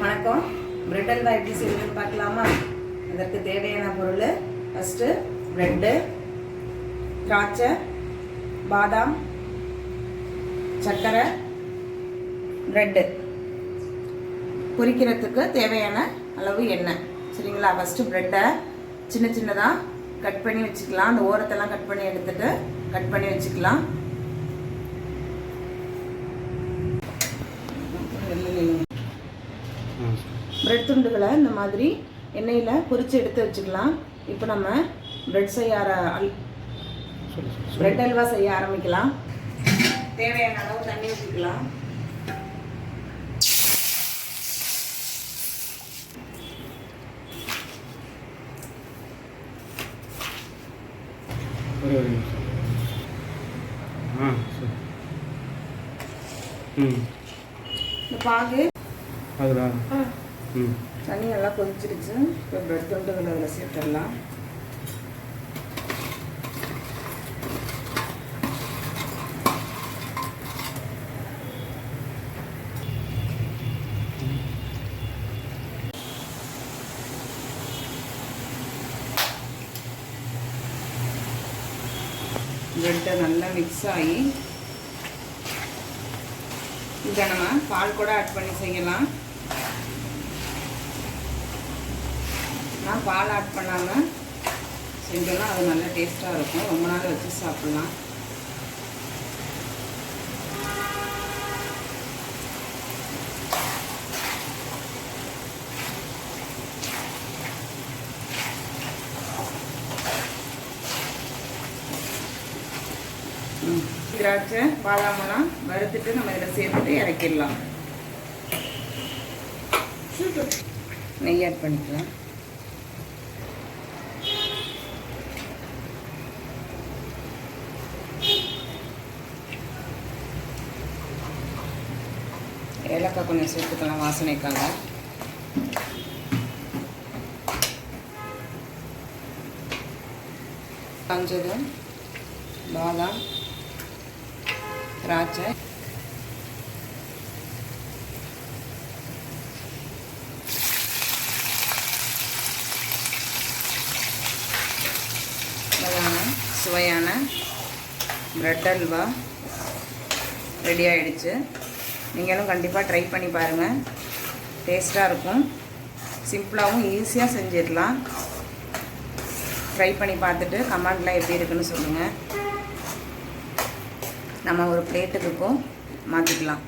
வணக்கம். பிரெட் அல்வா எப்படி செய்யணும்னு பார்க்கலாமா? அதற்கு தேவையான பொருள் ஃபஸ்ட்டு பிரெட்டு, திராட்சை, பாதாம், சர்க்கரை, பிரெட்டு, பொரிக்கிறதுக்கு தேவையான அளவு எண்ணெய். சரிங்களா? ஃபஸ்ட்டு பிரெட்டை சின்ன சின்னதாக கட் பண்ணி வச்சுக்கலாம். அந்த ஓரத்தெல்லாம் கட் பண்ணி எடுத்துட்டு கட் பண்ணி வச்சுக்கலாம். பிரெட் துண்டுகளை இந்த மாதிரி எண்ணெயில் பொரித்து எடுத்து வச்சுக்கலாம். இப்போ நம்ம பிரெட் அல்வா செய்ய ஆரம்பிக்கலாம். தேவையான அளவு தண்ணி ஊற்றிக்கலாம். இந்த பாகு தண்ணி நல்லா கொதிச்சிருச்சு. இப்போ பிரெட் துண்டுகளை அதில் சேர்த்துடலாம். பிரெட்டை நல்லா மிக்ஸ் ஆகி இதை நம்ம பால் கூட ஆட் பண்ணி செய்யலாம். நான் பால் ஆட் பண்ணாமல் செஞ்சோன்னா அது நல்லா டேஸ்ட்டாக இருக்கும். ரொம்ப நாள் வச்சு சாப்பிட்லாம். திராட்சை பாதாமெல்லாம் வறுத்துட்டு நம்ம இதில் சேர்த்துட்டு இறக்கிடலாம். நெய் ஆட் பண்ணிக்கலாம். ஏலக்காய் கொஞ்சம் சேர்த்துக்கலாம் வாசனைக்காக. காஞ்சது பாதாம், திராட்சை, சுவையான பிரெட் அல்வா ரெடி ஆகிடுச்சு. நீங்களும் கண்டிப்பாக ட்ரை பண்ணி பாருங்கள். டேஸ்ட்டாக இருக்கும். சிம்பிளாகவும் ஈஸியாக செஞ்சிடலாம். ட்ரை பண்ணி பார்த்துட்டு கமெண்டில் எப்படி இருக்குன்னு சொல்லுங்கள். நம்ம ஒரு பிளேட்டுக்கும் மாற்றிக்கலாம்.